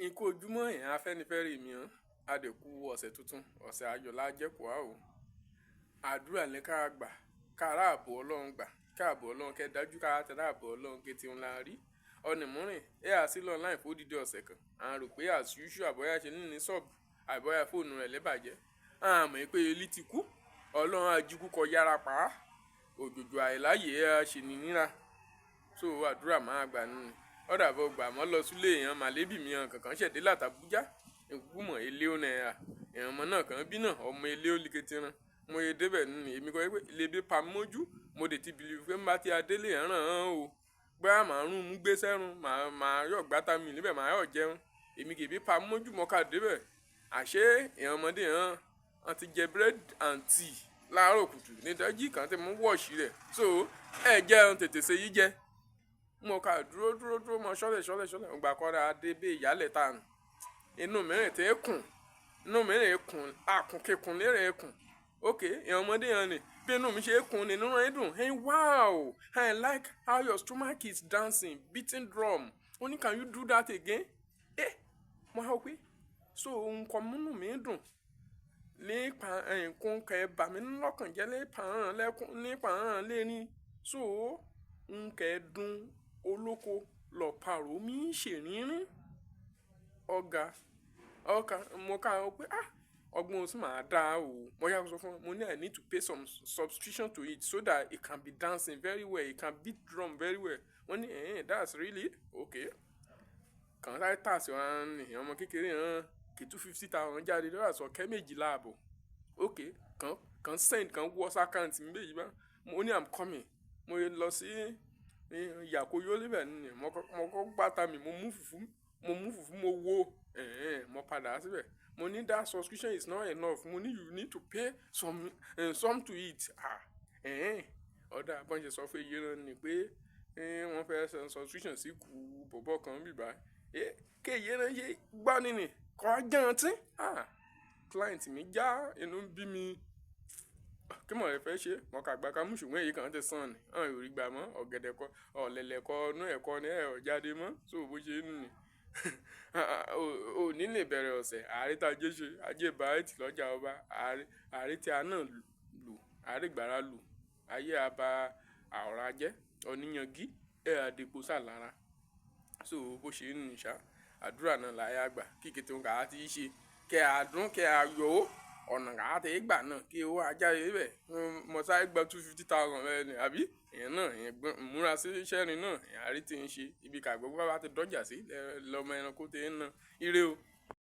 ikú ojúmọ́ yẹn Afẹ́nifẹ́re mi hàn adẹ̀kú ọ̀sẹ̀ tuntun ọ̀sẹ̀ ayọ̀ lájẹ́kọ̀ọ́ àwò àdúrà ní ká gbà ká ráàbò ọlọ́run gbà káàbò ọlọ́run kẹ́ dájú ká tẹ ráàbò ọlọ́run ké tí ń la rí ọ̀nì múrìn àsìlọ online fódìdí ọ̀sẹ̀ kan à ń rò pé àṣùṣù àbọ̀yá ṣe ní ṣọ́ọ̀bù àbọ̀yá fóònù rẹ̀ lẹ́bàjẹ́ àmọ́ pé elí ti kú ọlọ́run ajíkú kọ yára pa á òjòjò àìláyè ṣèníníra so àdúrà máa gbà nínú ọ̀dà bọ̀ gbà mọ́ lọ sílé èèyàn màlẹ́bí mi hàn kankan ṣẹ̀dé látàbújá ìgbùmọ̀ ilé ó náírà èèyàn ọmọ náà kan bí náà ọmọ ilé ó likete ran mo ye débẹ̀ nínú èmi kọ́ pé ilé bí pa mójú mo dé ti bìlì pé mbá tí adélé ràn án o gbá màrún mú gbé sẹ́run màá yọ̀ gbáta mi níbẹ̀ màá yọ̀ jẹun èmi kì í bí pa mójú mọ́ ká débẹ̀ àṣé èèyàn ọmọdé hàn án ti jẹ bread and tea láàárọ̀ kùtù nítorí kan tí mo wọ̀ọ̀ṣì rẹ̀ so ẹ jẹun tètè ṣe yí jẹ mo kà dúró mọ ṣọlẹ̀ ọgbà kọ́ra adébé ìyálẹ̀ tàn inú mìíràn tẹ́ kùn inú mìíràn kùn àkùnkẹ́kùn lérè kùn ok èèyàn ọmọdé yẹn ni bí inú mi ṣe kùn ní nínú ẹ̀dùn hey wow I like how your stomach is dancing beating drum ó ní can you do that again mo hàn pé so nǹkan múnú mi dùn nípa nǹkan kẹ bà mí lọ́kàn jẹ́ nípa hàn lẹ́ni so nkẹ́ dùn olóko lọ́pàrọ̀ mi ṣèrìnrìn ọ̀gá mo ká ọ pé ọgbọ́n oṣù máa dá o mo yà sọ fún mo ní I need to pay some subscription to it so that it can be dancing very well it can beat drum very well wọ́n ní that's really okay kàn láì tàṣí wọn ní ọmọ kékeré hàn kì 250,000 jáde lọ́wọ́ àṣọkẹ́ méjìlá àbọ̀ okay kàn send kàn wọ́s account mi bẹ́ẹ̀ yìí bá mo ní I'm coming mo lọ sí yàkóyó níbẹ̀ ni mo kọ́ gbàtà mi mo mú fùfú mo wo mo padà síbẹ̀ mo ní that subscription is not enough mo ní you need to pay some to it ọ̀dà bọ́n ṣe sọ fún iye náà ni pé wọ́n fẹ́ san subscription sí kù bọ̀bọ̀ kan bíbá kéye náà ṣe gbọ́ nínú kọ́ jẹun client mi já inú bí mi kí mọ̀ ẹ fẹ́ ṣe mọ̀ ká gba kámú ṣùgbọ́n èyí kan ti sàn ní àwọn ìrì gbà mọ́ ọ̀gẹ̀dẹ̀ kọ ọ̀lẹ̀lẹ̀ kọ inú ẹ̀kọ́ ní ẹ̀ jáde mọ́ so bó ṣe nù ní ò ní lè bẹ̀rẹ̀ ọ̀sẹ̀ ààrẹ tá a jẹ́ ṣe ajé báyìí lọ́jà ọba ààrẹ tí a náà lù ààrẹ gbàrà lù ayé àbá àwòrán ajẹ́ ọ̀níyangí ẹ̀ àdèpọ̀ sàlára so bó ṣe nù ní ṣá àdúrà náà láyé àgbà kíkẹ́ tó ń kà á ti ṣe kẹ́ àdún kẹ́ àyọ̀ ọ̀nà àti ìgbà náà kí owó ajáde ibẹ̀ mo sáré gba 250,000 rẹ ni àbí èèyàn náà èèyàn múra sí iṣẹ́ rin náà èèyàn àrí ti ń ṣe ibi kàgbọ́ bá ti dọ́jà sí lọ́mọ ẹranko ti ń ná ire o.